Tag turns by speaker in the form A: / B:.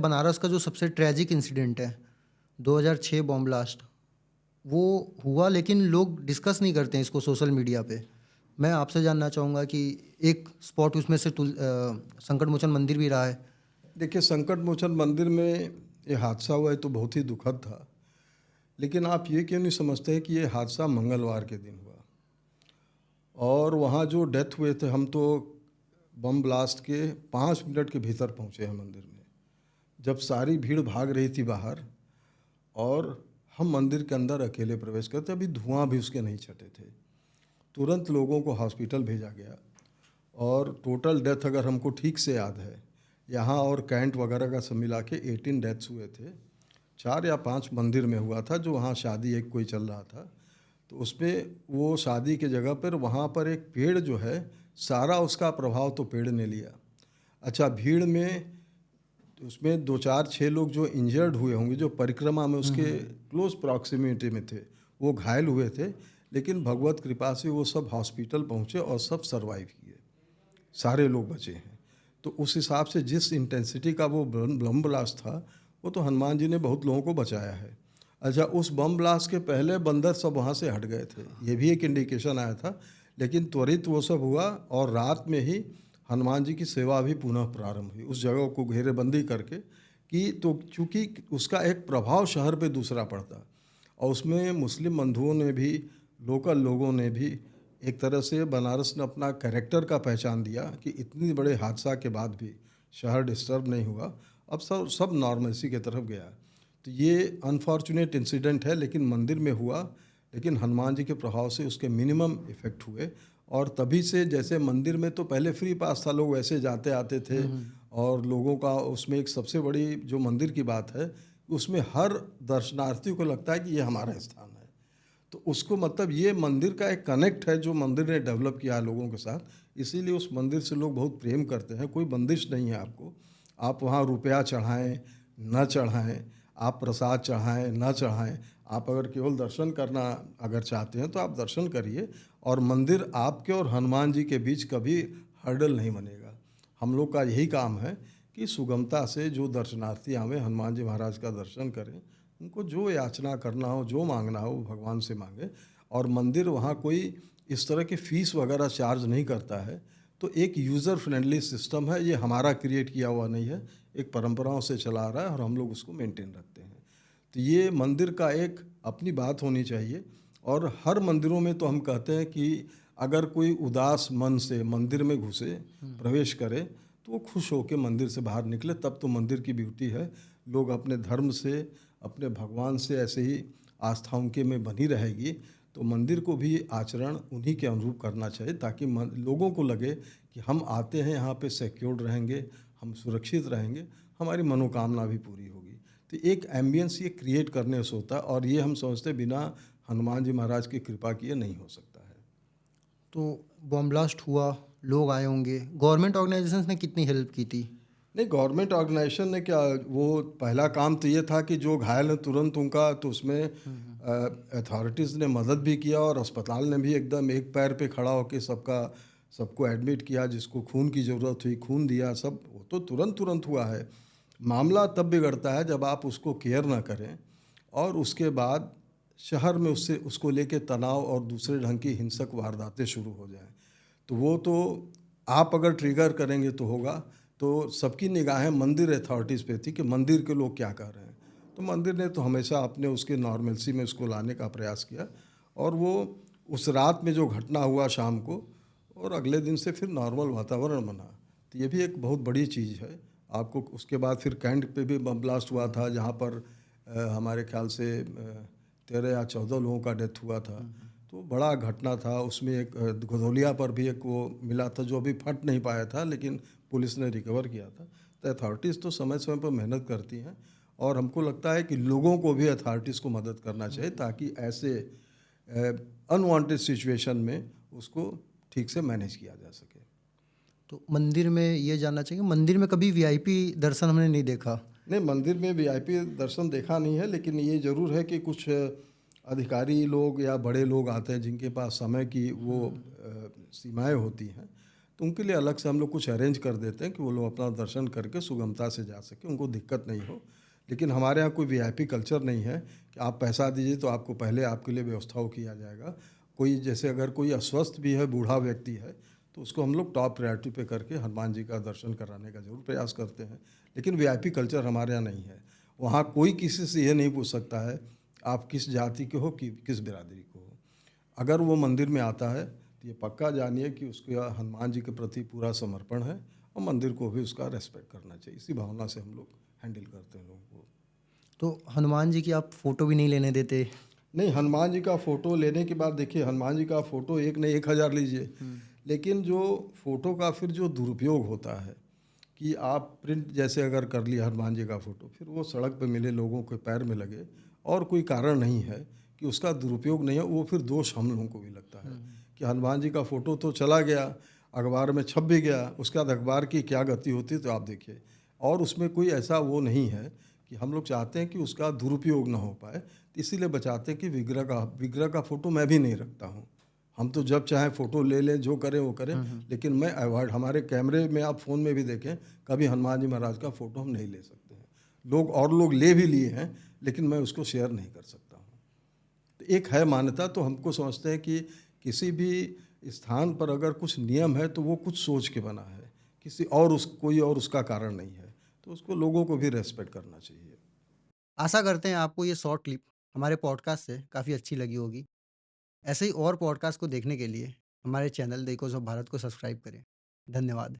A: बनारस का जो सबसे ट्रेजिक इंसिडेंट है 2006 बॉम्ब ब्लास्ट, वो हुआ लेकिन लोग डिस्कस नहीं करते हैं इसको सोशल मीडिया पे। मैं आपसे जानना चाहूँगा कि एक स्पॉट उसमें से संकट मोचन मंदिर भी रहा है।
B: देखिए, संकट मोचन मंदिर में ये हादसा हुआ है तो बहुत ही दुखद था। लेकिन आप ये क्यों नहीं समझते हैं कि ये हादसा मंगलवार के दिन हुआ और वहाँ जो डेथ हुए थे, हम तो बम ब्लास्ट के 5 मिनट के भीतर पहुँचे हैं मंदिर में, जब सारी भीड़ भाग रही थी बाहर और हम मंदिर के अंदर अकेले प्रवेश करते, अभी धुआं भी उसके नहीं छटे थे। तुरंत लोगों को हॉस्पिटल भेजा गया और टोटल डेथ अगर हमको ठीक से याद है, यहाँ और कैंट वगैरह का सब मिला के 18 डेथ्स हुए थे। 4 या 5 मंदिर में हुआ था, जो वहाँ शादी एक कोई चल रहा था, तो उसमें वो शादी के जगह पर वहाँ पर एक पेड़ जो है, सारा उसका प्रभाव तो पेड़ ने लिया। अच्छा, भीड़ में उसमें 2 4 6 लोग जो इंजर्ड हुए होंगे, जो परिक्रमा में उसके क्लोज प्रॉक्सिमिटी में थे, वो घायल हुए थे, लेकिन भगवत कृपा से वो सब हॉस्पिटल पहुँचे और सब सर्वाइव किए, सारे लोग बचे हैं। तो उस हिसाब से जिस इंटेंसिटी का वो बम ब्लास्ट था, वो तो हनुमान जी ने बहुत लोगों को बचाया है। अच्छा, उस बम ब्लास्ट के पहले बंदर सब वहाँ से हट गए थे, ये भी एक इंडिकेशन आया था, लेकिन त्वरित वो सब हुआ और रात में ही हनुमान जी की सेवा भी पुनः प्रारंभ हुई, उस जगह को घेरेबंदी करके कि तो चूँकि उसका एक प्रभाव शहर पे दूसरा पड़ता और उसमें मुस्लिम बंधुओं ने भी, लोकल लोगों ने भी एक तरह से बनारस ने अपना कैरेक्टर का पहचान दिया कि इतनी बड़े हादसा के बाद भी शहर डिस्टर्ब नहीं हुआ, अब सब सब नॉर्मलसी की तरफ गया। तो ये अनफॉर्चुनेट इंसिडेंट है, लेकिन मंदिर में हुआ, लेकिन हनुमान जी के प्रभाव से उसके मिनिमम इफ़ेक्ट हुए और तभी से, जैसे मंदिर में तो पहले फ्री पास था, लोग वैसे जाते आते थे और लोगों का उसमें एक सबसे बड़ी जो मंदिर की बात है, उसमें हर दर्शनार्थी को लगता है कि ये हमारा स्थान है। तो उसको मतलब ये मंदिर का एक कनेक्ट है जो मंदिर ने डेवलप किया है लोगों के साथ, इसीलिए उस मंदिर से लोग बहुत प्रेम करते हैं। कोई बंदिश नहीं है आपको, आप वहाँ रुपया चढ़ाएं न चढ़ाएं, आप प्रसाद चढ़ाएं न चढ़ाएं, आप अगर केवल दर्शन करना अगर चाहते हैं तो आप दर्शन करिए और मंदिर आपके और हनुमान जी के बीच कभी हर्डल नहीं बनेगा। हम लोग का यही काम है कि सुगमता से जो दर्शनार्थी आवें, हनुमान जी महाराज का दर्शन करें, उनको जो याचना करना हो, जो मांगना हो, वो भगवान से मांगे। और मंदिर वहाँ कोई इस तरह की फ़ीस वगैरह चार्ज नहीं करता है, तो एक यूज़र फ्रेंडली सिस्टम है, ये हमारा क्रिएट किया हुआ नहीं है, एक परंपराओं से चला आ रहा है और हम लोग उसको मेंटेन रखते हैं। तो ये मंदिर का एक अपनी बात होनी चाहिए और हर मंदिरों में तो हम कहते हैं कि अगर कोई उदास मन से मंदिर में घुसे, प्रवेश करे, तो वो खुश होकर मंदिर से बाहर निकले, तब तो मंदिर की ब्यूटी है। लोग अपने धर्म से, अपने भगवान से ऐसे ही आस्था उनके में बनी रहेगी, तो मंदिर को भी आचरण उन्हीं के अनुरूप करना चाहिए, ताकि लोगों को लगे कि हम आते हैं यहाँ पे सिक्योर्ड रहेंगे, हम सुरक्षित रहेंगे, हमारी मनोकामना भी पूरी होगी। तो एक एम्बियंस ये क्रिएट करने से होता है और ये हम समझते बिना हनुमान जी महाराज की कृपा किए नहीं हो सकता है।
A: तो बॉम्ब ब्लास्ट हुआ, लोग आए होंगे, गवर्नमेंट ऑर्गेनाइजेशंस ने कितनी हेल्प की थी?
B: नहीं, गवर्नमेंट ऑर्गेनाइजेशन ने क्या, वो पहला काम तो ये था कि जो घायल हैं तुरंत उनका, तो उसमें अथॉरिटीज़ ने मदद भी किया और अस्पताल ने भी एकदम एक पैर पे खड़ा होकर सबको एडमिट किया, जिसको खून की ज़रूरत हुई खून दिया, सब वो तो तुरंत तुरंत हुआ है। मामला तब बिगड़ता है जब आप उसको केयर ना करें और उसके बाद शहर में उससे उसको लेके तनाव और दूसरे ढंग की हिंसक वारदातें शुरू हो जाएं। तो वो तो आप अगर ट्रिगर करेंगे तो होगा। तो सबकी निगाहें मंदिर अथॉरिटीज़ पे थी कि मंदिर के लोग क्या कर रहे हैं, तो मंदिर ने तो हमेशा अपने उसके नॉर्मलसी में उसको लाने का प्रयास किया और वो उस रात में जो घटना हुआ शाम को, और अगले दिन से फिर नॉर्मल वातावरण बना। तो ये भी एक बहुत बड़ी चीज़ है। आपको उसके बाद फिर कैंट पे भी बम ब्लास्ट हुआ था, जहाँ पर हमारे ख्याल से 13 या 14 लोगों का डेथ हुआ था। तो बड़ा घटना था। उसमें एक गधौलिया पर भी एक वो मिला था जो अभी फट नहीं पाया था, लेकिन पुलिस ने रिकवर किया था। तो अथॉरिटीज़ तो समय समय पर मेहनत करती हैं और हमको लगता है कि लोगों को भी अथॉरिटीज़ को मदद करना चाहिए, ताकि ऐसे अनवांटेड सिचुएशन में उसको ठीक से मैनेज किया जा सके।
A: तो मंदिर में ये जानना चाहिए, मंदिर में कभी वीआईपी दर्शन हमने नहीं देखा।
B: नहीं, मंदिर में वीआईपी दर्शन देखा नहीं है, लेकिन ये ज़रूर है कि कुछ अधिकारी लोग या बड़े लोग आते हैं जिनके पास समय की वो सीमाएं होती हैं, तो उनके लिए अलग से हम लोग कुछ अरेंज कर देते हैं कि वो लोग अपना दर्शन करके सुगमता से जा सकें, उनको दिक्कत नहीं हो। लेकिन हमारे यहाँ कोई वीआईपी कल्चर नहीं है कि आप पैसा दीजिए तो आपको पहले आपके लिए व्यवस्था वो किया जाएगा। कोई जैसे अगर कोई अस्वस्थ भी है, बूढ़ा व्यक्ति है, तो उसको हम लोग टॉप प्रायोरिटी पे करके हनुमान जी का दर्शन कराने का ज़रूर प्रयास करते हैं। लेकिन वीआईपी कल्चर हमारे यहाँ नहीं है। वहाँ कोई किसी से ये नहीं पूछ सकता है आप किस जाति के हो, कि किस बिरादरी को हो। अगर वो मंदिर में आता है तो ये पक्का जानिए कि उसका हनुमान जी के प्रति पूरा समर्पण है और मंदिर को भी उसका रेस्पेक्ट करना चाहिए। इसी भावना से हम लोग हैंडल करते हैं लोगों को।
A: तो हनुमान जी की आप फ़ोटो भी नहीं लेने देते?
B: नहीं, हनुमान जी का फ़ोटो लेने के बाद देखिए, हनुमान जी का फ़ोटो एक नहीं 1000 लीजिए, लेकिन जो फ़ोटो का फिर जो दुरुपयोग होता है कि आप प्रिंट जैसे अगर कर लिया हनुमान जी का फ़ोटो, फिर वो सड़क पे मिले, लोगों के पैर में लगे और कोई कारण नहीं है कि उसका दुरुपयोग नहीं है, वो फिर दोष हम लोगों को भी लगता है कि हनुमान जी का फ़ोटो तो चला गया, अखबार में छप भी गया, उसके बाद अखबार की क्या गति होती है तो आप देखिए। और उसमें कोई ऐसा वो नहीं है कि हम लोग चाहते हैं कि उसका दुरुपयोग ना हो पाए, तो इसीलिए बचाते हैं कि विग्रह का फ़ोटो मैं भी नहीं रखता हूँ। हम तो जब चाहें फ़ोटो ले लें, जो करें वो करें, लेकिन मैं अवॉइड, हमारे कैमरे में आप फ़ोन में भी देखें, कभी हनुमान जी महाराज का फ़ोटो हम नहीं ले सकते हैं। लोग ले भी लिए हैं, लेकिन मैं उसको शेयर नहीं कर सकता हूँ। तो एक है मान्यता, तो हमको समझते हैं कि किसी भी स्थान पर अगर कुछ नियम है तो वो कुछ सोच के बना है, किसी और कोई और उसका कारण नहीं है, तो उसको लोगों को भी रेस्पेक्ट करना चाहिए।
A: आशा करते हैं आपको ये शॉर्ट क्लिप हमारे पॉडकास्ट से काफ़ी अच्छी लगी होगी। ऐसे ही और पॉडकास्ट को देखने के लिए हमारे चैनल देखो सब भारत को सब्सक्राइब करें। धन्यवाद।